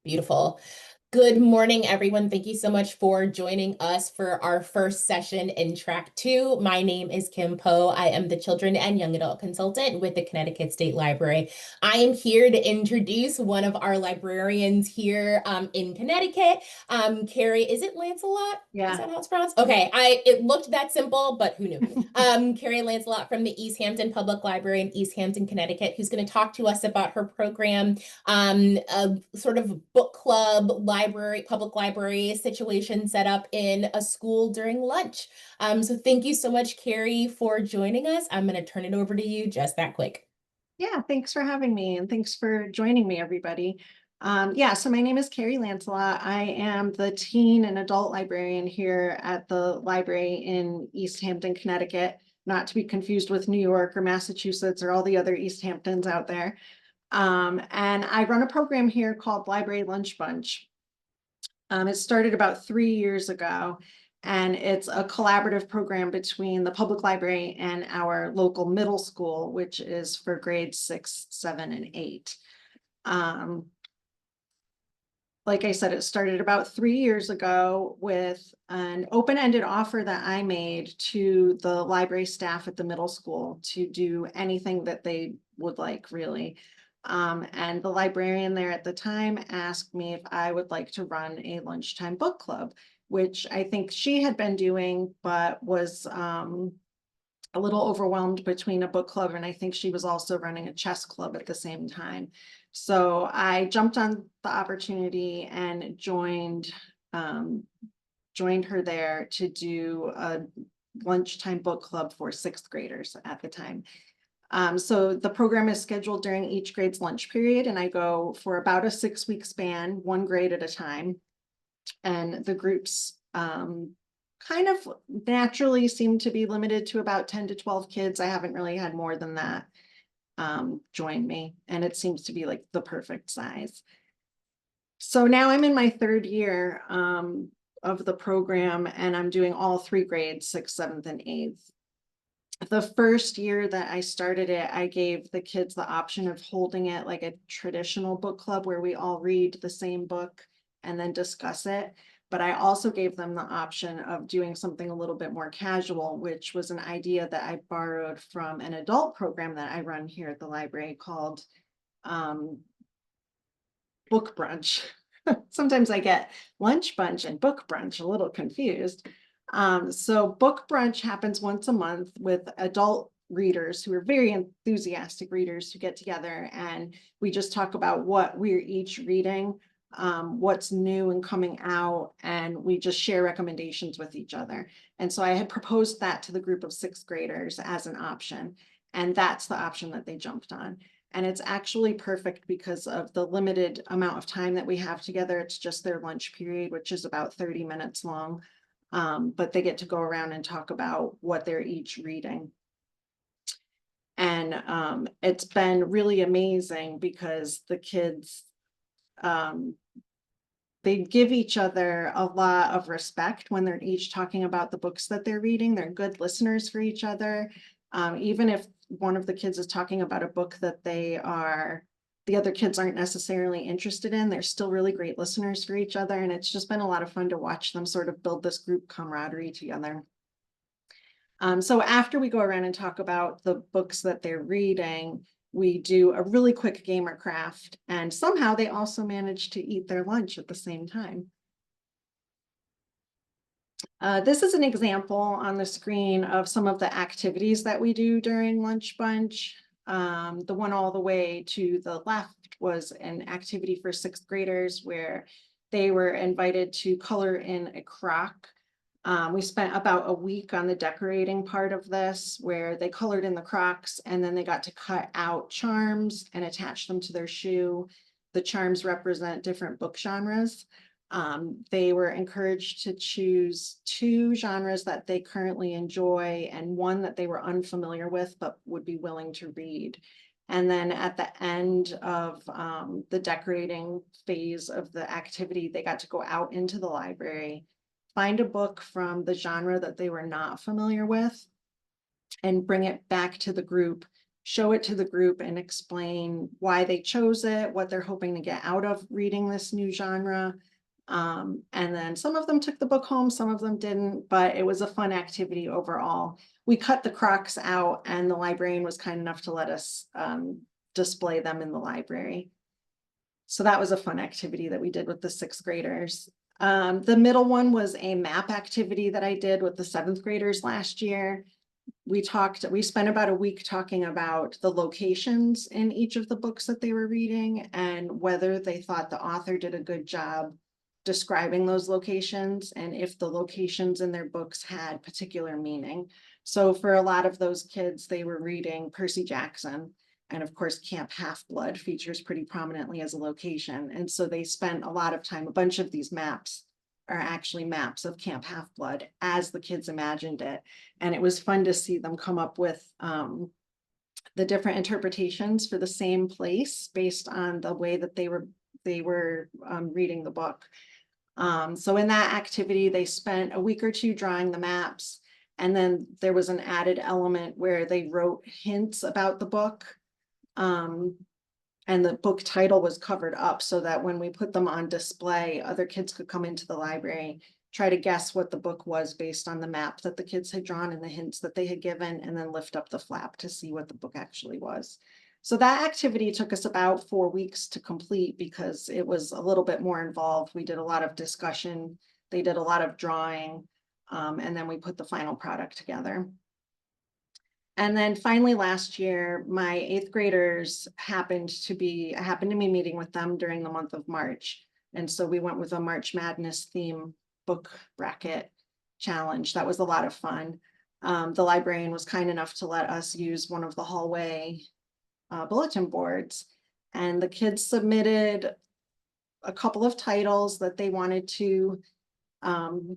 Beautiful. Good morning, everyone. Thank you so much for joining us for our first session in track two. My name is Kim Poe. I am the Children and Young Adult Consultant with the Connecticut State Library. I am here to introduce one of our librarians here in Connecticut. Carrie, is it Lancelot? Is Yeah. that how it's pronounced? Okay, it looked that simple, but who knew? Carrie Lancelot from the East Hampton Public Library in East Hampton, Connecticut, who's going to talk to us about her program, a sort of book club, library, public library situation set up in a school during lunch. So thank you so much, Carrie, for joining us. I'm going to turn it over to you just that quick. Yeah, thanks for having me and thanks for joining me, everybody. So my name is Carrie Lancelot. I am the teen and adult librarian here at the library in East Hampton, Connecticut, not to be confused with New York or Massachusetts or all the other East Hamptons out there. And I run a program here called Library Lunch Bunch. It started about 3 years ago, and it's a collaborative program between the public library and our local middle school, which is for grades 6, 7, and 8. Um, like I said, it started about 3 years ago with an open-ended offer that I made to the library staff at the middle school to do anything that they would like, really. And the librarian there at the time asked me if I would like to run a lunchtime book club, which I think she had been doing, but was a little overwhelmed between a book club, and I think she was also running a chess club at the same time. So I jumped on the opportunity and joined her there to do a lunchtime book club for sixth graders at the time. So the program is scheduled during each grade's lunch period, and I go for about a 6-week span, one grade at a time. And the groups kind of naturally seem to be limited to about 10 to 12 kids. I haven't really had more than that join me, and it seems to be like the perfect size. So now I'm in my third year of the program, and I'm doing all three grades, sixth, seventh, and eighth. The first year that I started it, I gave the kids the option of holding it like a traditional book club where we all read the same book and then discuss it. But I also gave them the option of doing something a little bit more casual, which was an idea that I borrowed from an adult program that I run here at the library called Book Brunch. Sometimes I get lunch bunch and book brunch a little confused. So book brunch happens once a month with adult readers who are very enthusiastic readers who get together, and we just talk about what we're each reading, what's new and coming out, and we just share recommendations with each other. And so I had proposed that to the group of sixth graders as an option, and that's the option that they jumped on. And it's actually perfect because of the limited amount of time that we have together. It's just their lunch period, which is about 30 minutes long. But they get to go around and talk about what they're each reading. And it's been really amazing because the kids, they give each other a lot of respect when they're each talking about the books that they're reading. They're good listeners for each other. Even if one of the kids is talking about a book that the other kids aren't necessarily interested in, they're still really great listeners for each other. And it's just been a lot of fun to watch them sort of build this group camaraderie together. So after we go around and talk about the books that they're reading, we do a really quick game or craft, and somehow they also manage to eat their lunch at the same time. This is an example on the screen of some of the activities that we do during Lunch Bunch. The one all the way to the left was an activity for sixth graders where they were invited to color in a crock. We spent about a week on the decorating part of this, where they colored in the crocks and then they got to cut out charms and attach them to their shoe. The charms represent different book genres. They were encouraged to choose 2 genres that they currently enjoy and one that they were unfamiliar with but would be willing to read. And then at the end of the decorating phase of the activity, they got to go out into the library, find a book from the genre that they were not familiar with, and bring it back to the group show it to the group and explain why they chose it, what they're hoping to get out of reading this new genre. And then some of them took the book home, some of them didn't, but it was a fun activity overall. We cut the Crocs out and the librarian was kind enough to let us display them in the library. So that was a fun activity that we did with the 6th graders. The middle one was a map activity that I did with the 7th graders last year. We spent about a week talking about the locations in each of the books that they were reading and whether they thought the author did a good job describing those locations and if the locations in their books had particular meaning. So for a lot of those kids, they were reading Percy Jackson. And of course, Camp Half-Blood features pretty prominently as a location. And so they spent a lot of time, a bunch of these maps are actually maps of Camp Half-Blood as the kids imagined it. And it was fun to see them come up with the different interpretations for the same place based on the way that they were reading the book. So in that activity, they spent a week or two drawing the maps. And then there was an added element where they wrote hints about the book. And the book title was covered up so that when we put them on display, other kids could come into the library, try to guess what the book was based on the map that the kids had drawn and the hints that they had given, and then lift up the flap to see what the book actually was. So that activity took us about 4 weeks to complete because it was a little bit more involved. We did a lot of discussion, they did a lot of drawing, and then we put the final product together. And then finally last year, my 8th graders I happened to be meeting with them during the month of March. And so we went with a March Madness theme book bracket challenge. That was a lot of fun. The librarian was kind enough to let us use one of the hallway bulletin boards. And the kids submitted a couple of titles that they wanted to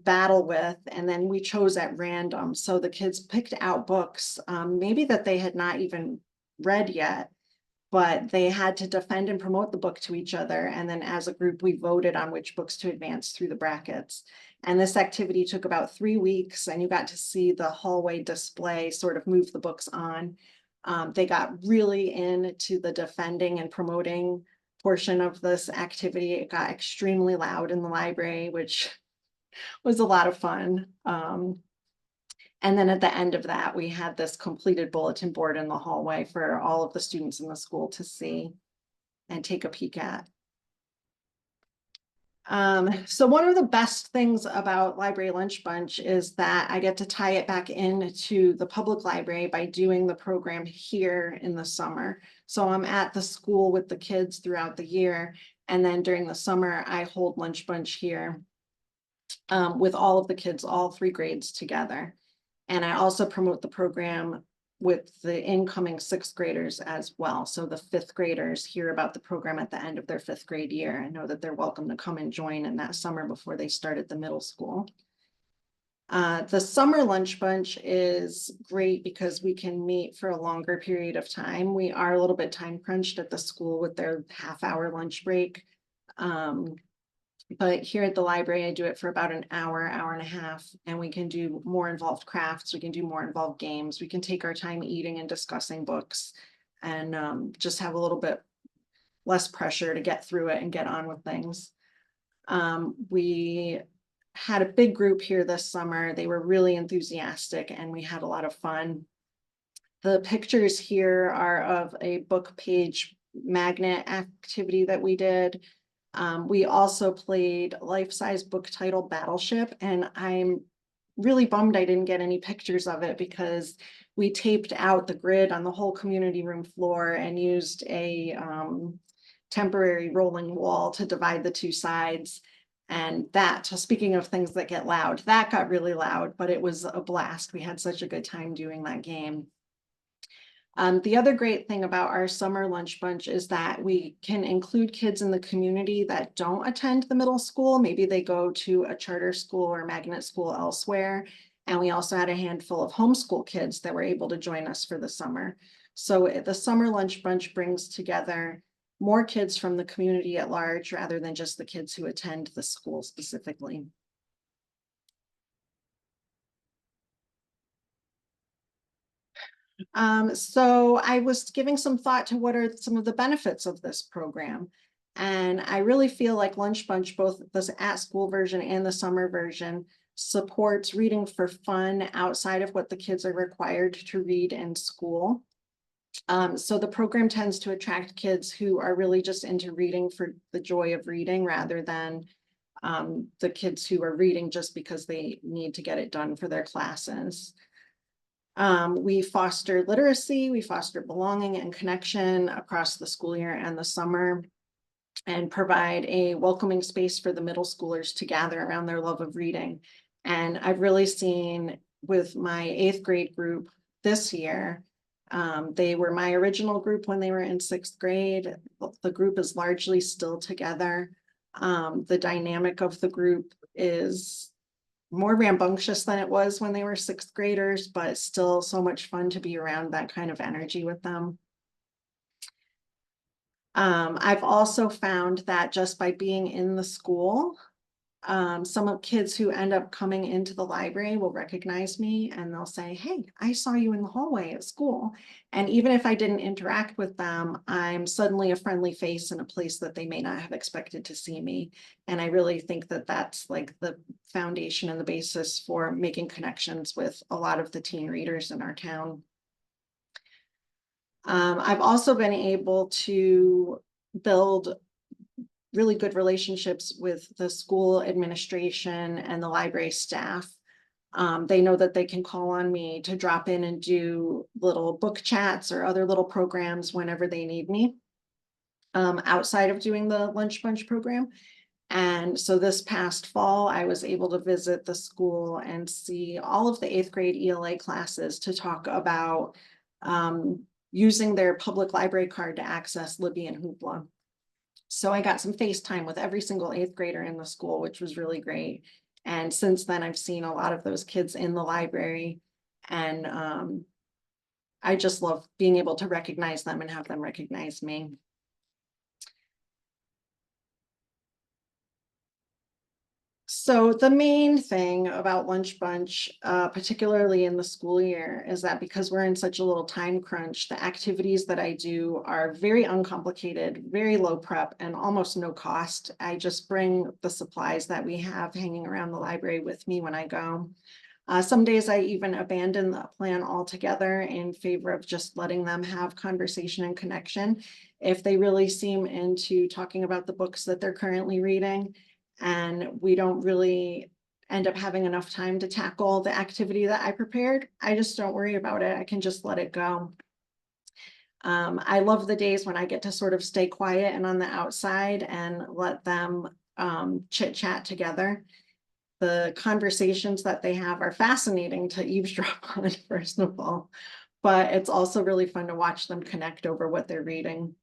battle with, and then we chose at random. So the kids picked out books, maybe that they had not even read yet, but they had to defend and promote the book to each other. And then as a group, we voted on which books to advance through the brackets. And this activity took about 3 weeks, and you got to see the hallway display sort of move the books on. They got really into the defending and promoting portion of this activity. It got extremely loud in the library, which was a lot of fun. And then at the end of that, we had this completed bulletin board in the hallway for all of the students in the school to see and take a peek at. So one of the best things about Library Lunch Bunch is that I get to tie it back into the public library by doing the program here in the summer. So I'm at the school with the kids throughout the year. And then during the summer, I hold Lunch Bunch here with all of the kids, all 3 grades together. And I also promote the program with the incoming 6th graders as well. So the 5th graders hear about the program at the end of their 5th grade year and know that they're welcome to come and join in that summer before they start at the middle school. The summer lunch bunch is great because we can meet for a longer period of time. We are a little bit time crunched at the school with their half-hour lunch break. But here at the library, I do it for about an hour, hour and a half, and we can do more involved crafts. We can do more involved games. We can take our time eating and discussing books and just have a little bit less pressure to get through it and get on with things. We had a big group here this summer. They were really enthusiastic and we had a lot of fun. The pictures here are of a book page magnet activity that we did. We also played life-size book title Battleship, and I'm really bummed I didn't get any pictures of it because we taped out the grid on the whole community room floor and used a temporary rolling wall to divide the 2 sides. And that, so speaking of things that get loud, that got really loud, but it was a blast. We had such a good time doing that game. The other great thing about our summer lunch bunch is that we can include kids in the community that don't attend the middle school. Maybe they go to a charter school or magnet school elsewhere. And we also had a handful of homeschool kids that were able to join us for the summer. So the summer lunch bunch brings together more kids from the community at large rather than just the kids who attend the school specifically. So I was giving some thought to what are some of the benefits of this program. And I really feel like Lunch Bunch, both the at-school version and the summer version, supports reading for fun outside of what the kids are required to read in school. So the program tends to attract kids who are really just into reading for the joy of reading rather than the kids who are reading just because they need to get it done for their classes. We foster literacy, we foster belonging and connection across the school year and the summer, and provide a welcoming space for the middle schoolers to gather around their love of reading. And I've really seen with my 8th grade group this year, they were my original group when they were in 6th grade. The group is largely still together. The dynamic of the group is more rambunctious than it was when they were 6th graders, but still so much fun to be around that kind of energy with them. I've also found that just by being in the school, some of kids who end up coming into the library will recognize me and they'll say, "Hey, I saw you in the hallway at school." And even if I didn't interact with them, I'm suddenly a friendly face in a place that they may not have expected to see me. And I really think that that's like the foundation and the basis for making connections with a lot of the teen readers in our town. I've also been able to build really good relationships with the school administration and the library staff. They know that they can call on me to drop in and do little book chats or other little programs whenever they need me, outside of doing the Lunch Bunch program. And so this past fall, I was able to visit the school and see all of the 8th grade ELA classes to talk about using their public library card to access Libby and Hoopla. So I got some FaceTime with every single 8th grader in the school, which was really great. And since then, I've seen a lot of those kids in the library. And I just love being able to recognize them and have them recognize me. So the main thing about Lunch Bunch, particularly in the school year, is that because we're in such a little time crunch, the activities that I do are very uncomplicated, very low prep, and almost no cost. I just bring the supplies that we have hanging around the library with me when I go. Some days I even abandon the plan altogether in favor of just letting them have conversation and connection if they really seem into talking about the books that they're currently reading. And we don't really end up having enough time to tackle the activity that I prepared, I just don't worry about it. I can just let it go. I love the days when I get to sort of stay quiet and on the outside and let them chit chat together. The conversations that they have are fascinating to eavesdrop on, first of all, but it's also really fun to watch them connect over what they're reading.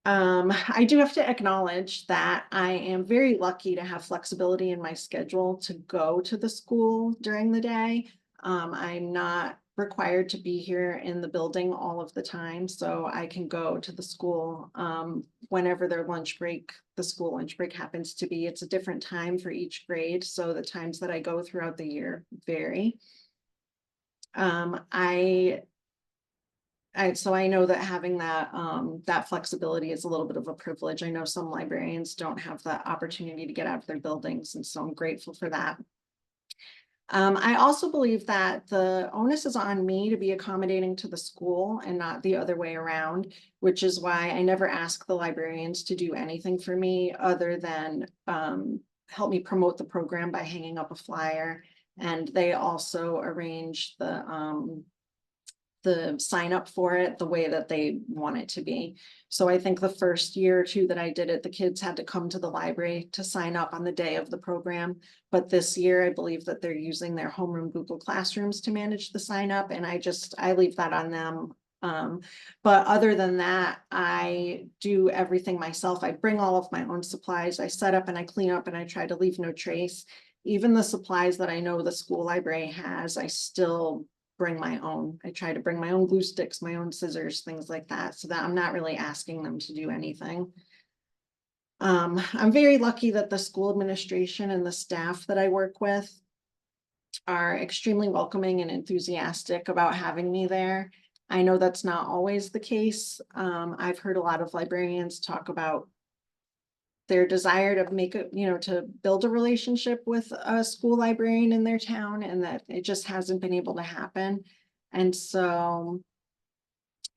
I do have to acknowledge that I am very lucky to have flexibility in my schedule to go to the school during the day. I'm not required to be here in the building all of the time, so I can go to the school whenever their lunch break, the school lunch break happens to be. It's a different time for each grade, so the times that I go throughout the year vary. So I know that having that flexibility is a little bit of a privilege. I know some librarians don't have that opportunity to get out of their buildings, and so I'm grateful for that. I also believe that the onus is on me to be accommodating to the school and not the other way around, which is why I never ask the librarians to do anything for me other than help me promote the program by hanging up a flyer. And they also arrange the sign up for it the way that they want it to be. So I think the first year or two that I did it, the kids had to come to the library to sign up on the day of the program. But this year, I believe that they're using their homeroom Google Classrooms to manage the sign up, and I leave that on them. But other than that, I do everything myself. I bring all of my own supplies. I set up and I clean up and I try to leave no trace. Even the supplies that I know the school library has, I still bring my own. I try to bring my own glue sticks, my own scissors, things like that, so that I'm not really asking them to do anything. I'm very lucky that the school administration and the staff that I work with are extremely welcoming and enthusiastic about having me there. I know that's not always the case. I've heard a lot of librarians talk about their desire to make a, to build a relationship with a school librarian in their town, and that it just hasn't been able to happen. And so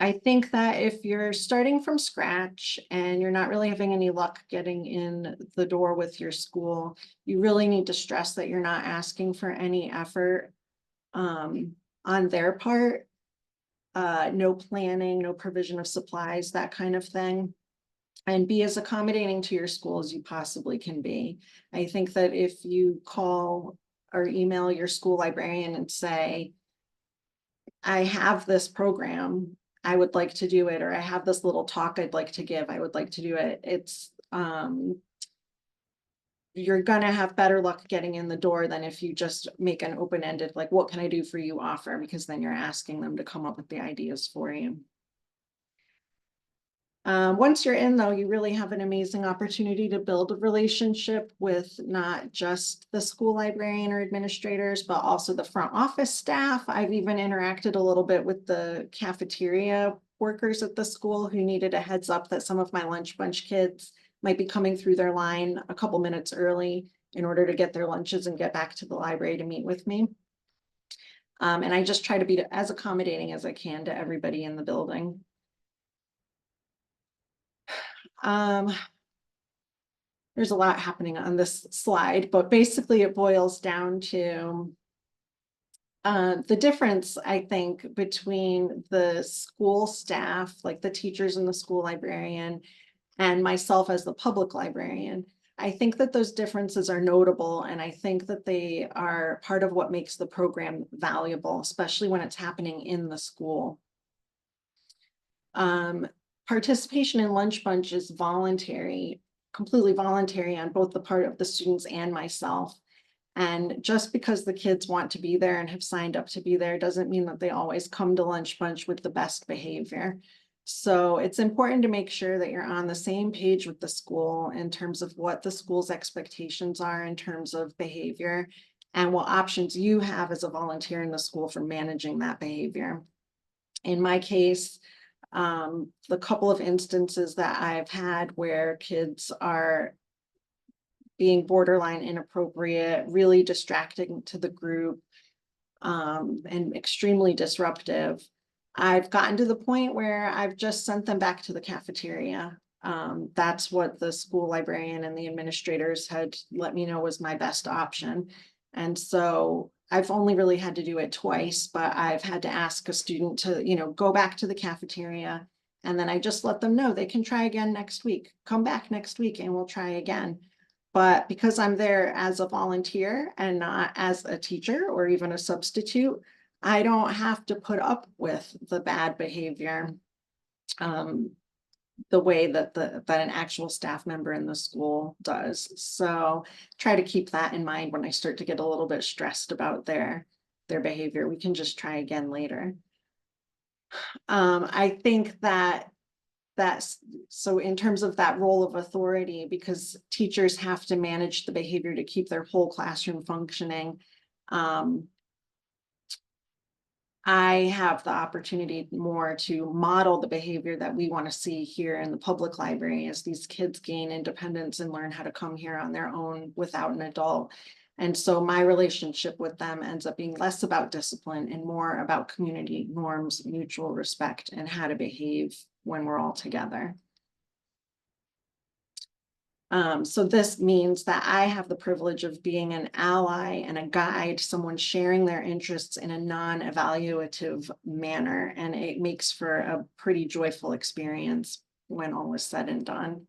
I think that if you're starting from scratch and you're not really having any luck getting in the door with your school, you really need to stress that you're not asking for any effort on their part. No planning, no provision of supplies, that kind of thing. And be as accommodating to your school as you possibly can be. I think that if you call or email your school librarian and say, I have this program, I would like to do it, or I have this little talk I'd like to give, I would like to do it. You're gonna have better luck getting in the door than if you just make an open-ended, like, what can I do for you offer? Because then you're asking them to come up with the ideas for you. Once you're in, though, you really have an amazing opportunity to build a relationship with not just the school librarian or administrators, but also the front office staff. I've even interacted a little bit with the cafeteria workers at the school who needed a heads up that some of my lunch bunch kids might be coming through their line a couple minutes early in order to get their lunches and get back to the library to meet with me. And I just try to be as accommodating as I can to everybody in the building. There's a lot happening on this slide, but basically it boils down to the difference, I think, between the school staff, like the teachers and the school librarian, and myself as the public librarian. I think that those differences are notable, and I think that they are part of what makes the program valuable, especially when it's happening in the school. Participation in Lunch Bunch is voluntary, completely voluntary on both the part of the students and myself. And just because the kids want to be there and have signed up to be there doesn't mean that they always come to Lunch Bunch with the best behavior. So it's important to make sure that you're on the same page with the school in terms of what the school's expectations are in terms of behavior and what options you have as a volunteer in the school for managing that behavior. In my case, the couple of instances that I've had where kids are being borderline inappropriate, really distracting to the group, and extremely disruptive, I've gotten to the point where I've just sent them back to the cafeteria. That's what the school librarian and the administrators had let me know was my best option. And so I've only really had to do it twice, but I've had to ask a student to, go back to the cafeteria. And then I just let them know they can try again next week. Come back next week and we'll try again. But because I'm there as a volunteer and not as a teacher or even a substitute, I don't have to put up with the bad behavior the way that an actual staff member in the school does. So try to keep that in mind when I start to get a little bit stressed about their behavior. We can just try again later. I think that's so in terms of that role of authority, because teachers have to manage the behavior to keep their whole classroom functioning. I have the opportunity more to model the behavior that we want to see here in the public library as these kids gain independence and learn how to come here on their own without an adult. And so my relationship with them ends up being less about discipline and more about community norms, mutual respect, and how to behave when we're all together. So this means that I have the privilege of being an ally and a guide, someone sharing their interests in a non-evaluative manner, and it makes for a pretty joyful experience when all is said and done.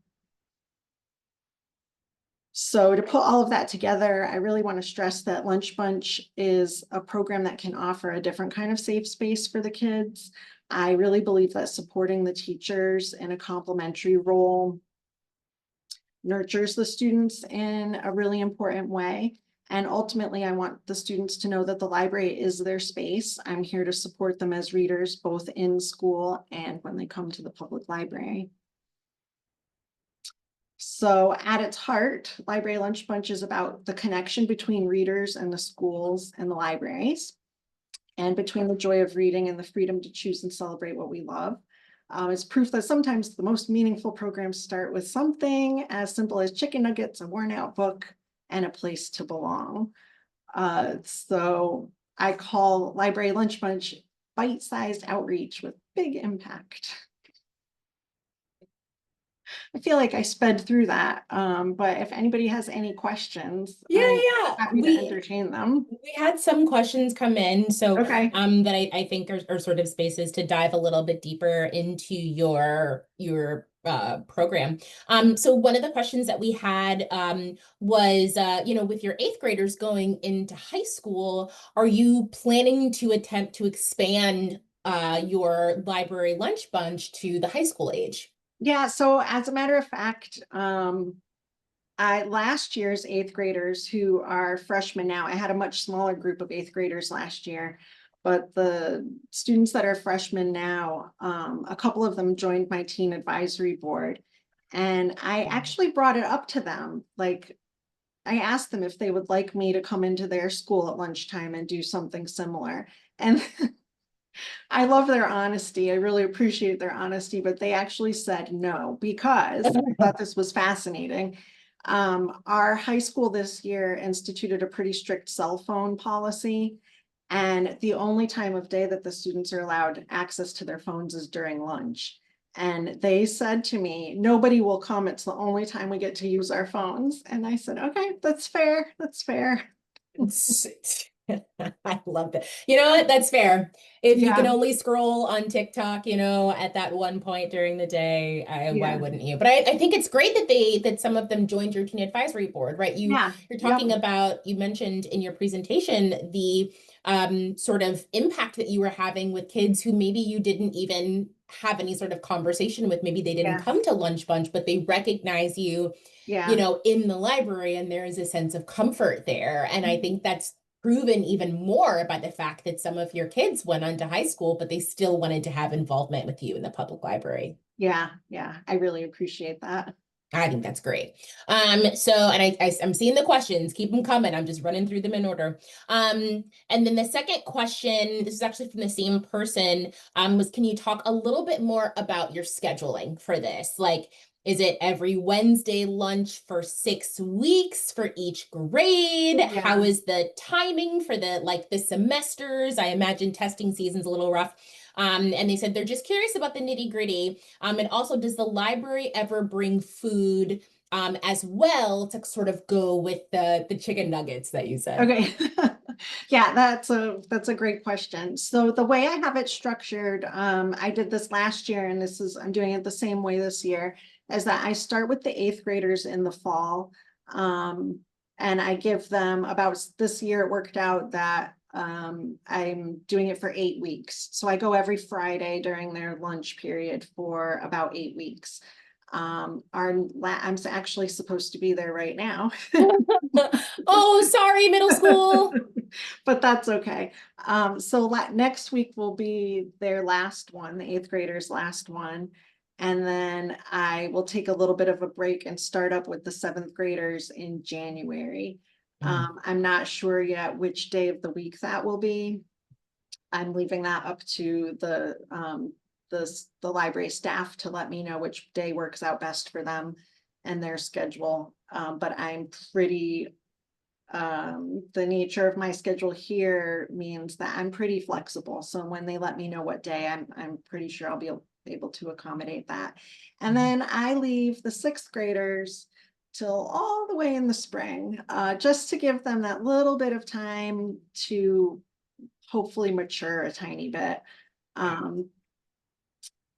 So to put all of that together, I really want to stress that Lunch Bunch is a program that can offer a different kind of safe space for the kids. I really believe that supporting the teachers in a complementary role nurtures the students in a really important way. And ultimately, I want the students to know that the library is their space. I'm here to support them as readers, both in school and when they come to the public library. So at its heart, Library Lunch Bunch is about the connection between readers and the schools and the libraries, and between the joy of reading and the freedom to choose and celebrate what we love. It's proof that sometimes the most meaningful programs start with something as simple as chicken nuggets, a worn out book, and a place to belong. So I call Library Lunch Bunch bite-sized outreach with big impact. I feel like I sped through that, but if anybody has any questions, Yeah, I'm yeah. happy to entertain them. We had some questions come in, so Okay. that I think are sort of spaces to dive a little bit deeper into your program. So one of the questions that we had was with your eighth graders going into high school, are you planning to attempt to expand your library lunch bunch to the high school age? Yeah, so as a matter of fact, I last year's eighth graders who are freshmen now, I had a much smaller group of eighth graders last year, but the students that are freshmen now, a couple of them joined my teen advisory board. And I actually brought it up to them. Like, I asked them if they would like me to come into their school at lunchtime and do something similar. And I love their honesty. I really appreciate their honesty, but they actually said no because I thought this was fascinating. Our high school this year instituted a pretty strict cell phone policy. And the only time of day that the students are allowed access to their phones is during lunch. And they said to me, nobody will come. It's the only time we get to use our phones. And I said, okay, that's fair. That's fair. I love that. You know what? That's fair. If you can Yeah. only scroll on TikTok, at that one point during the day, why Yeah. wouldn't you? But I think it's great that some of them joined your teen advisory board, right? Yeah. You're Yep. talking about, you mentioned in your presentation the sort of impact that you were having with kids who maybe you didn't even have any sort of conversation with. Maybe they didn't Yes. come to lunch bunch, but they recognize you Yeah. in the library, and there is a sense of comfort there. And I think that's proven even more by the fact that some of your kids went on to high school, but they still wanted to have involvement with you in the public library. Yeah. Yeah. I really appreciate that. I think that's great. So, and I'm seeing the questions, keep them coming. I'm just running through them in order. And then the second question, this is actually from the same person, was can you talk a little bit more about your scheduling for this? Like, is it every Wednesday lunch for 6 weeks for each grade? How Yeah. is the timing for the semesters? I imagine testing season's a little rough. And they said they're just curious about the nitty gritty. And also, does the library ever bring food as well to sort of go with the chicken nuggets that you said? Okay. Yeah, that's a great question. So the way I have it structured, I did this last year and I'm doing it the same way this year, is that I start with the eighth graders in the fall. And I give them about this year it worked out that I'm doing it for 8 weeks. So I go every Friday during their lunch period for about 8 weeks. I'm actually supposed to be there right now. Oh, sorry, middle school. But that's okay. So next week will be their last one, the eighth graders' last one. And then I will take a little bit of a break and start up with the seventh graders in January. I'm not sure yet which day of the week that will be. I'm leaving that up to the library staff to let me know which day works out best for them and their schedule. But I'm pretty the nature of my schedule here means that I'm pretty flexible. So when they let me know what day, I'm pretty sure I'll be able to accommodate that. And then I leave the sixth graders till all the way in the spring, just to give them that little bit of time to hopefully mature a tiny bit. Um,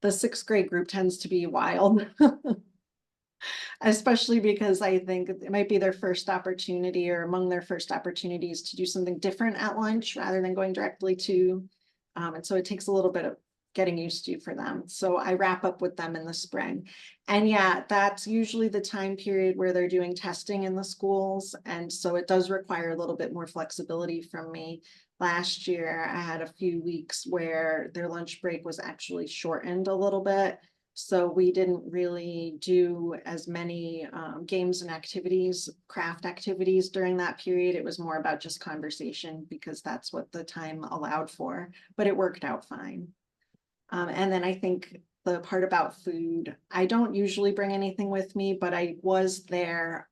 the sixth grade group tends to be wild. Especially because I think it might be their first opportunity or among their first opportunities to do something different at lunch rather than going directly to. And so it takes a little bit of getting used to for them. So I wrap up with them in the spring. And yeah, that's usually the time period where they're doing testing in the schools. And so it does require a little bit more flexibility from me. Last year, I had a few weeks where their lunch break was actually shortened a little bit. So we didn't really do as many games and activities, craft activities during that period. It was more about just conversation because that's what the time allowed for, but it worked out fine. And then I think the part about food, I don't usually bring anything with me, but I was there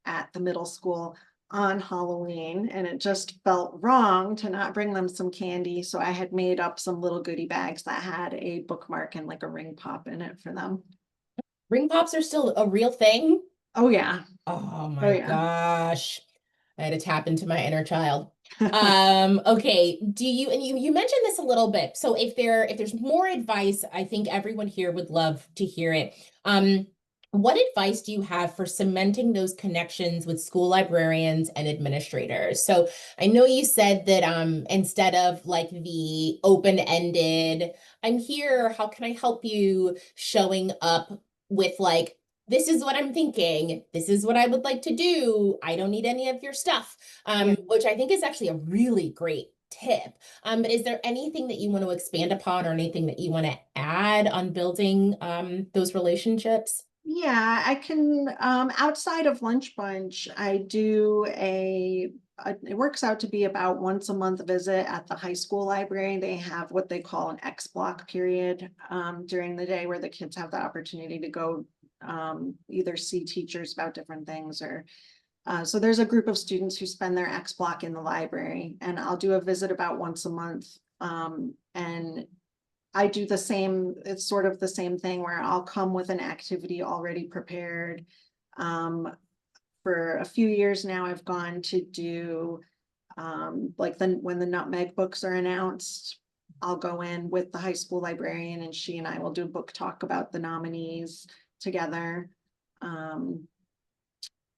at the middle school on Halloween, and it just felt wrong to not bring them some candy. So I had made up some little goodie bags that had a bookmark and like a ring pop in it for them. Ring pops are still a real thing? Oh yeah. Oh Oh my yeah. gosh. I had to tap into my inner child. Okay. Do you, and you mentioned this a little bit. So if there's more advice, I think everyone here would love to hear it. What advice do you have for cementing those connections with school librarians and administrators? So I know you said that instead of like the open-ended, I'm here, how can I help you, showing up with like, this is what I'm thinking. This is what I would like to do. I don't need any of your stuff, Yeah. which I think is actually a really great tip. But is there anything that you want to expand upon or anything that you want to add on building those relationships? Yeah, I can, outside of Lunch Bunch, I do it works out to be about once a month visit at the high school library. They have what they call an X block period, during the day where the kids have the opportunity to go, either see teachers about different things or, so there's a group of students who spend their X block in the library, and I'll do a visit about once a month. And I do the same, it's sort of the same thing where I'll come with an activity already prepared. For a few years now, I've gone to do like when the nutmeg books are announced, I'll go in with the high school librarian and she and I will do a book talk about the nominees together.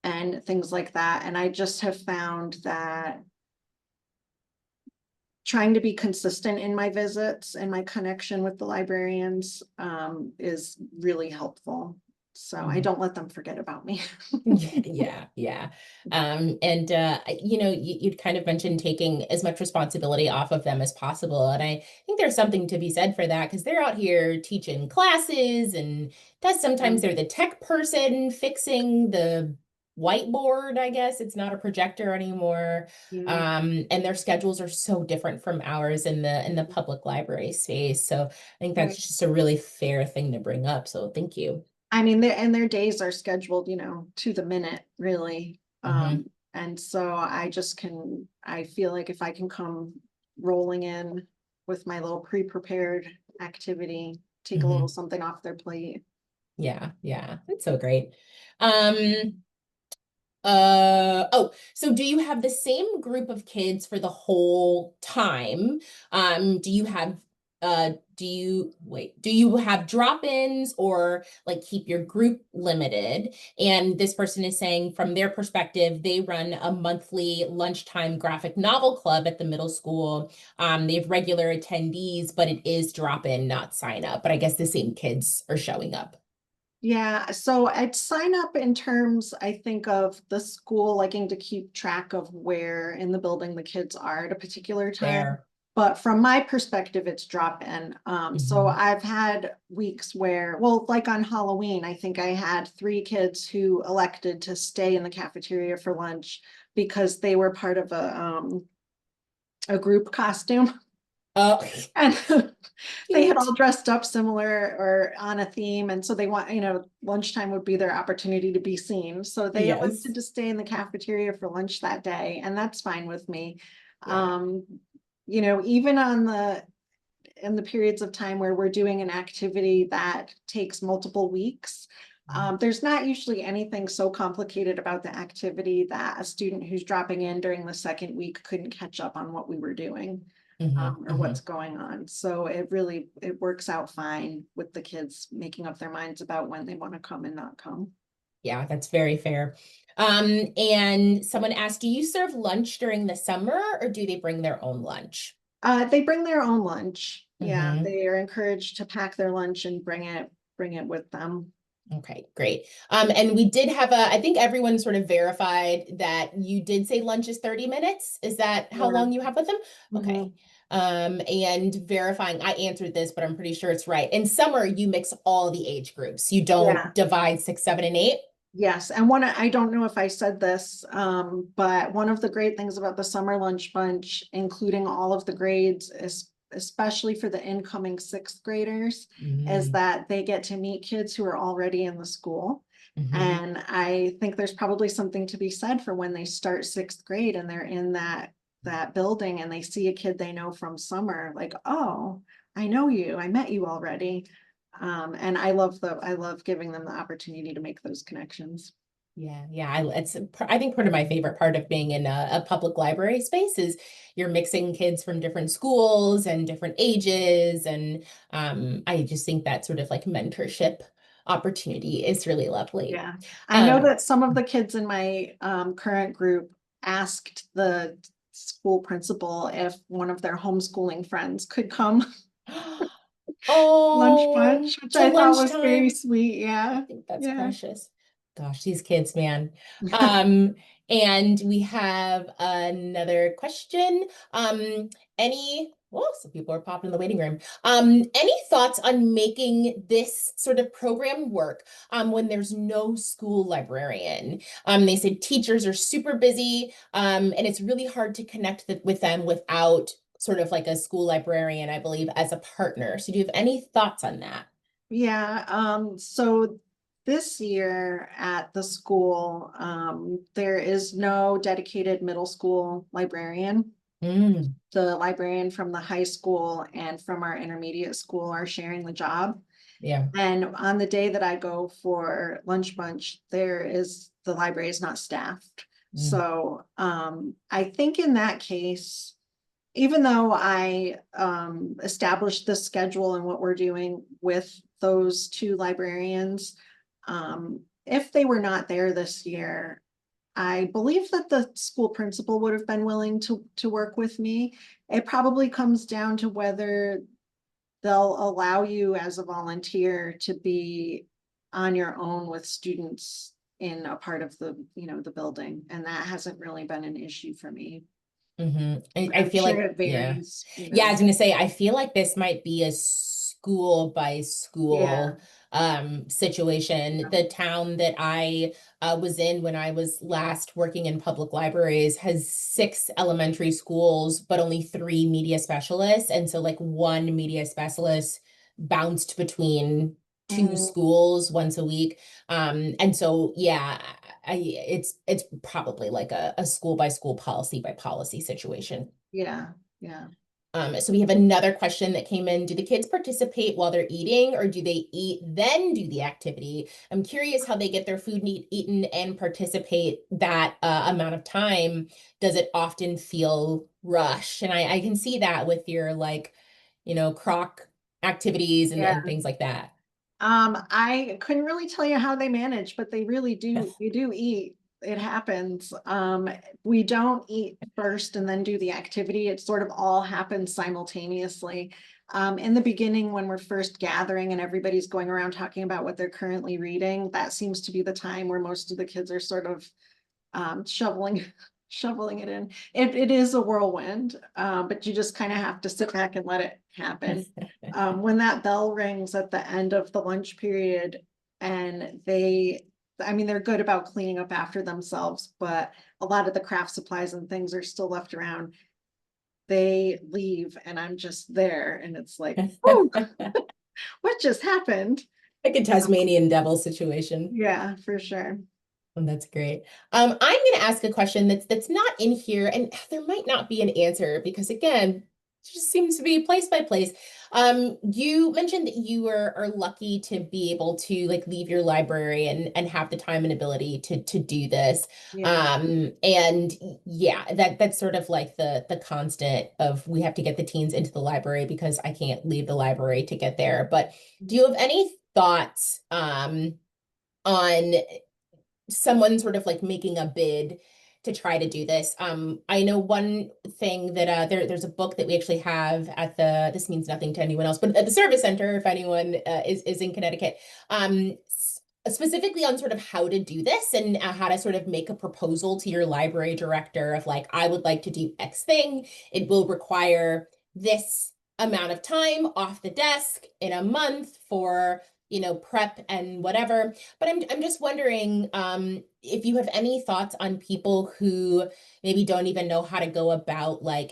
And things like that. And I just have found that trying to be consistent in my visits and my connection with the librarians is really helpful. So I Mhm. don't let them forget about me. Yeah, yeah. And you know, you'd kind of mentioned taking as much responsibility off of them as possible. And I think there's something to be said for that because they're out here teaching classes and that's sometimes Um, they're the tech person fixing the whiteboard, I guess. It's not a projector anymore. yeah, And their schedules are so different from ours in the public library space. So I think that's right. just a really fair thing to bring up. So thank you. I mean, their days are scheduled, to the minute, really. Hmm. And so I feel like if I can come rolling in with my little pre-prepared activity, take a little Hmm. something off their plate. Yeah, yeah, that's so great. Oh, so do you have the same group of kids for the whole time? Do you have drop-ins or like keep your group limited? And this person is saying from their perspective, they run a monthly lunchtime graphic novel club at the middle school. They have regular attendees, but it is drop-in, not sign up. But I guess the same kids are showing up Yeah, so I'd sign up in terms, I think, of the school liking to keep track of where in the building the kids are at a particular time. there. But from my perspective, it's drop in. So Mhm. I've had weeks where, well, like on Halloween, I think I had 3 kids who elected to stay in the cafeteria for lunch because they were part of a group costume. Oh, And they had all cute. dressed up similar or on a theme. And so they want, lunchtime would be their opportunity to be seen. So they Yes. elected to stay in the cafeteria for lunch that day. And that's fine with me. Yeah. Um, even in the periods of time where we're doing an activity that takes multiple weeks, there's not usually anything so complicated about the activity that a student who's dropping in during the second week couldn't catch up on what we were doing, Hmm. or what's Hmm. going on. So it works out fine with the kids making up their minds about when they want to come and not come. Yeah, that's very fair. And someone asked, do you serve lunch during the summer or do they bring their own lunch? They bring their own lunch. Yeah, Hmm. they are encouraged to pack their lunch and bring it with them. Okay, great. And we did have I think everyone sort of verified that you did say lunch is 30 minutes. Is that how Yeah. long you have with them? Okay. Mhm. and verifying I answered this, but I'm pretty sure it's right. In summer, you mix all the age groups. You Yeah. don't divide 6, 7, and 8. Yes, and I don't know if I said this, but one of the great things about the summer lunch bunch, including all of the grades, is especially for the incoming sixth graders, is Mm, that they get to meet kids who are already in the school. mhm. And I think there's probably something to be said for when they start sixth grade and they're in that building and they see a kid they know from summer, like, oh, I know you, I met you already. And I love giving them the opportunity to make those connections. Yeah, yeah. I think part of my favorite part of being in a public library space is you're mixing kids from different schools and different ages, and I just think that sort of like mentorship opportunity is really lovely. Yeah, I know Um, that some of the kids in my current group asked the school principal if one of their homeschooling friends could come lunch oh, bunch, which to I thought was very lunchtime. sweet. I Yeah, think that's yeah. precious. Gosh, these kids, man. Um, and we have another question. Well, some people are popping in the waiting room. Any thoughts on making this sort of program work when there's no school librarian? They said teachers are super busy, and it's really hard to connect with them without sort of like a school librarian, I believe, as a partner. So do you have any thoughts on that? Yeah, so this year at the school, there is no dedicated middle school librarian. Mm, The librarian from the high school and from our intermediate school are sharing the job. yeah. And on the day that I go for lunch bunch, the library is not staffed. Mm, So I think in that case, even though I established the schedule and what we're doing with those two librarians, if they were not there this year, I believe that the school principal would have been willing to work with me. It probably comes down to whether they'll allow you as a volunteer to be on your own with students in a part of the building. And that hasn't really been an issue for me. But I I'm feel sure like, it yeah. varies, Yeah, I was gonna say, I feel like this might be a school by Yeah. school situation. The town that I was in when I was last working in public libraries has 6 elementary schools, but only 3 media specialists. And so like one media specialist bounced between 2 Mm, schools once a week. And so yeah, it's probably like a school by school, policy by policy situation. yeah, yeah. So we have another question that came in. Do the kids participate while they're eating, or do they eat then do the activity? I'm curious how they get their food eaten and participate that amount of time. Does it often feel rushed? And I can see that with your like, croc activities and Yeah. things like that. I couldn't really tell you how they manage, but they really do. They do eat. It happens. We don't eat first and then do the activity. It sort of all happens simultaneously. In the beginning, when we're first gathering and everybody's going around talking about what they're currently reading, that seems to be the time where most of the kids are sort of shoveling shoveling it in. It is a whirlwind, but you just kind of have to sit back and let it happen. When that bell rings at the end of the lunch period, and I mean, they're good about cleaning up after themselves, but a lot of the craft supplies and things are still left around. They leave, and I'm just there, and it's like, oh, what just happened? Like a Tasmanian devil situation. Yeah, for sure. Oh, that's great. I'm going to ask a question that's not in here, and there might not be an answer because again, it just seems to be place by place. You mentioned that you are lucky to be able to like leave your library and have the time and ability to do this. Yeah. And yeah, that's sort of like the constant of we have to get the teens into the library because I can't leave the library to get there. But do you have any thoughts on someone sort of like making a bid to try to do this? I know one thing that there's a book that we actually have at this means nothing to anyone else, but at the service center, if anyone is in Connecticut, specifically on sort of how to do this and how to sort of make a proposal to your library director of like, I would like to do X thing. It will require this amount of time off the desk in a month for, prep and whatever. But I'm just wondering, if you have any thoughts on people who maybe don't even know how to go about like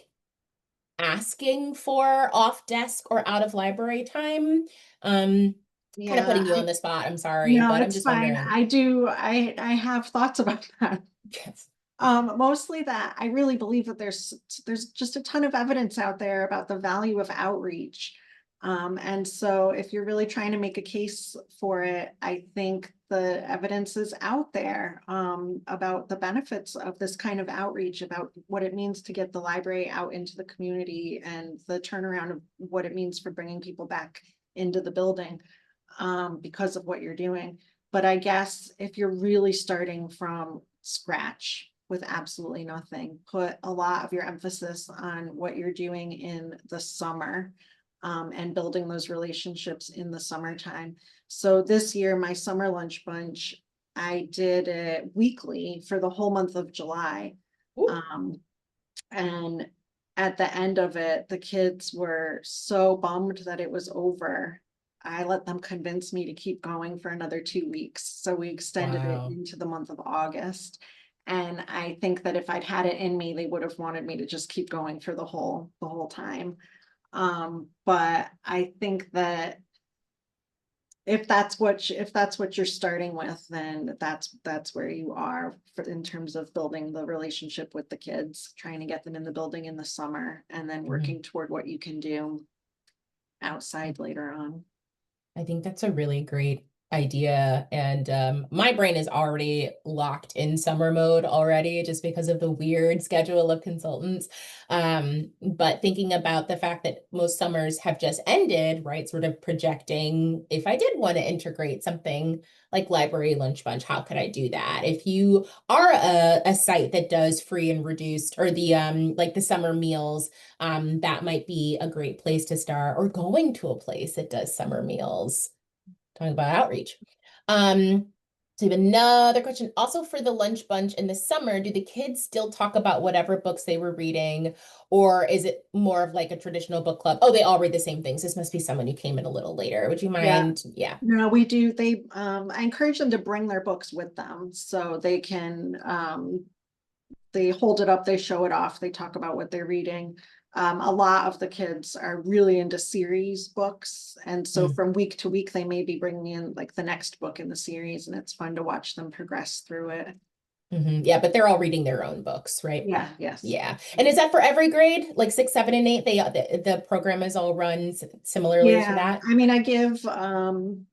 asking for off desk or out of library time. Um, Kind of Yeah, putting you on the spot. I'm sorry, no, but I'm it's just fine. wondering. I have thoughts about that. Yes. Mostly that I really believe that there's just a ton of evidence out there about the value of outreach. And so if you're really trying to make a case for it, I think the evidence is out there about the benefits of this kind of outreach, about what it means to get the library out into the community and the turnaround of what it means for bringing people back into the building because of what you're doing. But I guess if you're really starting from scratch with absolutely nothing, put a lot of your emphasis on what you're doing in the summer and building those relationships in the summertime. So this year, my summer lunch bunch, I did it weekly for the whole month of July. Ooh, Um, and at the end of it, the kids were so bummed that it was over. I let them convince me to keep going for another 2 weeks. So we extended it wow. into the month of August. And I think that if I'd had it in me, they would have wanted me to just keep going for the whole time. But I think that if that's what you're starting with, then that's where you are for in terms of building the relationship with the kids, trying to get them in the building in the summer, and then Mhm. working toward what you can do outside later on. I think that's a really great idea. And my brain is already locked in summer mode already just because of the weird schedule of consultants. But thinking about the fact that most summers have just ended, right? Sort of projecting if I did want to integrate something like library lunch bunch, how could I do that? If you are a site that does free and reduced or the like the summer meals, that might be a great place to start, or going to a place that does summer meals. Talking about outreach. Um, so we have another question. Also for the lunch bunch in the summer, do the kids still talk about whatever books they were reading, or is it more of like a traditional book club? Oh, they all read the same things. This must be someone who came in a little later. Would you Yeah. mind? Yeah. No, we do. I encourage them to bring their books with them so they can, they hold it up, they show it off, they talk about what they're reading. A lot of the kids are really into series books. And so Mm, from week to week, they may be bringing in like the next book in the series, and it's fun to watch them progress through it. mhm. Yeah, but they're all reading their own books, right? Yeah, yes. Yeah. And is that for every grade? Like 6, 7, and 8? The program is all run similarly to Yeah, that? I mean, I give them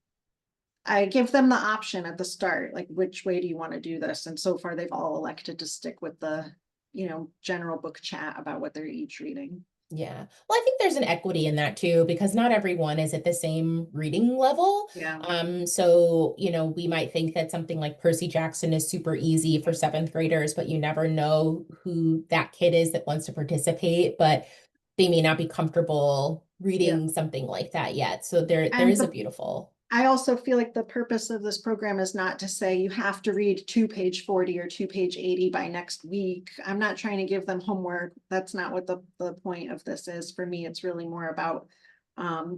the option at the start, like which way do you want to do this? And so far they've all elected to stick with the, general book chat about what they're each reading. Yeah. Well, I think there's an equity in that too, because not everyone is at the same reading level. Yeah, So, we might think that something like Percy Jackson is super easy for seventh graders, but you never know who that kid is that wants to participate, but they may not be comfortable yeah. reading something like that yet. So there And is a beautiful. I also feel like the purpose of this program is not to say you have to read page 40 or page 80 by next week. I'm not trying to give them homework. That's not what the point of this is. For me, it's really more about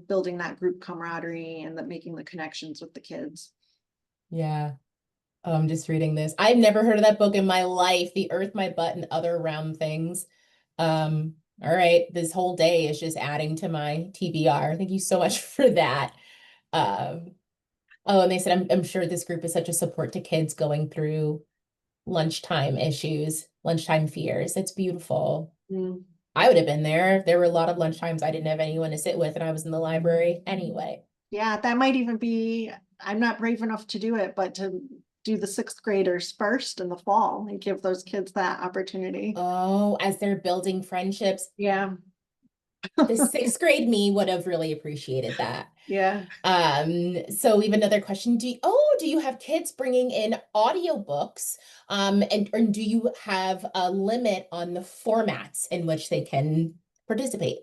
building that group camaraderie and making the connections with the kids. Yeah. Oh, I'm just reading this. I've never heard of that book in my life, The Earth, My Butt, and Other Round Things. All right, this whole day is just adding to my TBR. Thank you so much for that. Um, oh, and they said I'm sure this group is such a support to kids going through lunchtime issues, lunchtime fears. It's beautiful. Mm. I would have been there. There were a lot of lunchtimes I didn't have anyone to sit with, and I was in the library anyway. Yeah, that might even be, I'm not brave enough to do it, but to do the sixth graders first in the fall and give those kids that opportunity. Oh, as they're building friendships, Yeah. the sixth grade me would have really appreciated that. Yeah. So we have another question. Do you have kids bringing in audiobooks? And do you have a limit on the formats in which they can participate?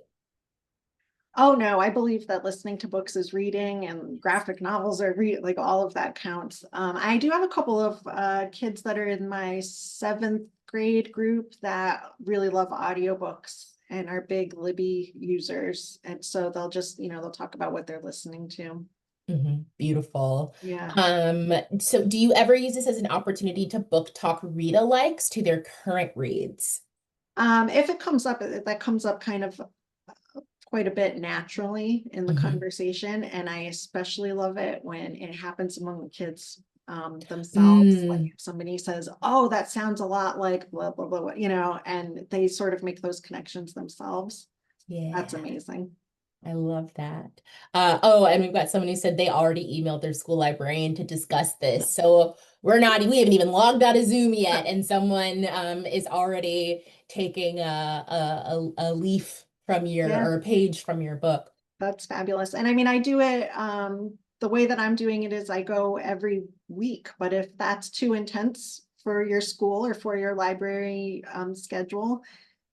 Oh, no, I believe that listening to books is reading, and graphic novels are like all of that counts. I do have a couple of kids that are in my seventh grade group that really love audiobooks. and are big Libby users. And so they'll just, they'll talk about what they're listening to. Beautiful. Yeah. So do you ever use this as an opportunity to book talk read-alikes to their current reads? If it comes up, that comes up kind of quite a bit naturally in the conversation. And I especially love it when it happens among the kids themselves. Like Mm, if somebody says, oh, that sounds a lot like blah, blah, blah, and they sort of make those connections themselves. That's yeah. amazing. I love that. Oh, and we've got someone who said they already emailed their school librarian to discuss this. So we haven't even logged out of Zoom yet, and someone is already taking a leaf from your Yeah, or a page from your book. that's fabulous. And I mean, I do it, the way that I'm doing it is I go every week, but if that's too intense for your school or for your library schedule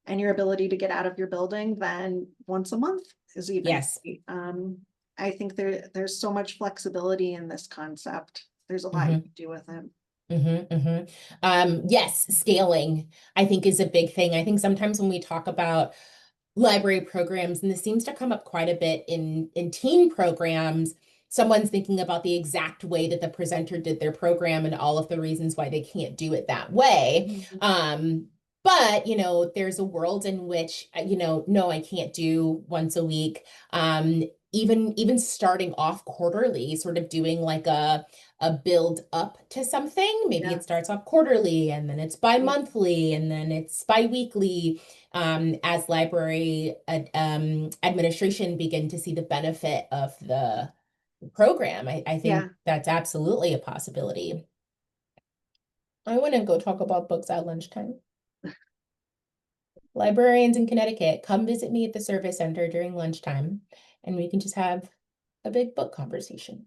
and your ability to get out of your building, then once a month is even Yes. great. I think there's so much flexibility in this concept. There's a lot you hmm can do with it. Yes, scaling, I think, is a big thing. I think sometimes when we talk about library programs, and this seems to come up quite a bit in teen programs, someone's thinking about the exact way that the presenter did their program and all of the reasons why they can't do it that way. Mhm. But there's a world in which no, I can't do once a week. Even starting off quarterly, sort of doing like a build up to something. Maybe Yeah, it starts off quarterly and then it's bi-monthly and then it's bi-weekly, as library administration begin to see the benefit of the program. I think yeah. that's absolutely a possibility. I want to go talk about books at lunchtime. Librarians in Connecticut, come visit me at the service center during lunchtime, and we can just have a big book conversation.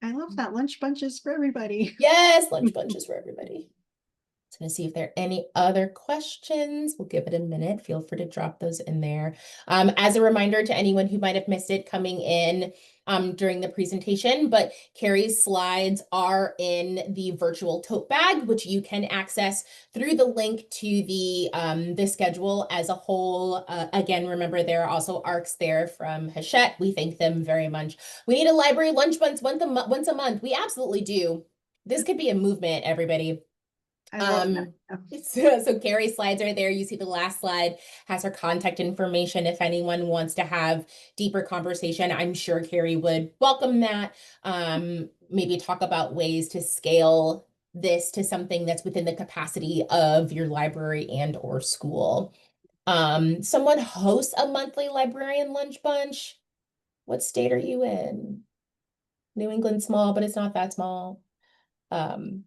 I love that lunch bunches for everybody. Yes, lunch bunches for everybody. Just gonna see if there are any other questions. We'll give it a minute. Feel free to drop those in there. As a reminder to anyone who might have missed it coming in during the presentation, but Carrie's slides are in the virtual tote bag, which you can access through the link to the schedule as a whole. Again, remember there are also ARCs there from Hachette. We thank them very much. We need a library lunch bunch once a month. We absolutely do. This could be a movement, everybody. I love Um, that. so Carrie's slides are there. You see the last slide has her contact information. If anyone wants to have deeper conversation, I'm sure Carrie would welcome that. Maybe talk about ways to scale this to something that's within the capacity of your library and or school. Someone hosts a monthly librarian lunch bunch. What state are you in? New England small, but it's not that small. Um,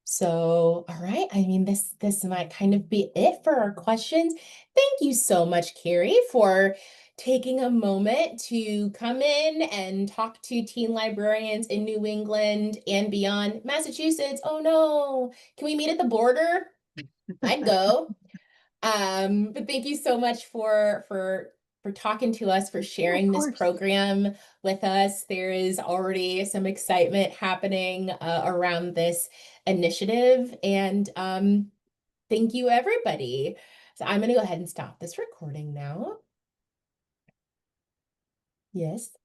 So, all right. I mean, this might kind of be it for our questions. Thank you so much, Carrie, for taking a moment to come in and talk to teen librarians in New England and beyond. Massachusetts. Oh no. Can we meet at the border? I'd go. But thank you so much for talking to us, for Yeah, of sharing this course. program with us. There is already some excitement happening around this initiative, and thank you, everybody. So I'm going to go ahead and stop this recording now. Yes.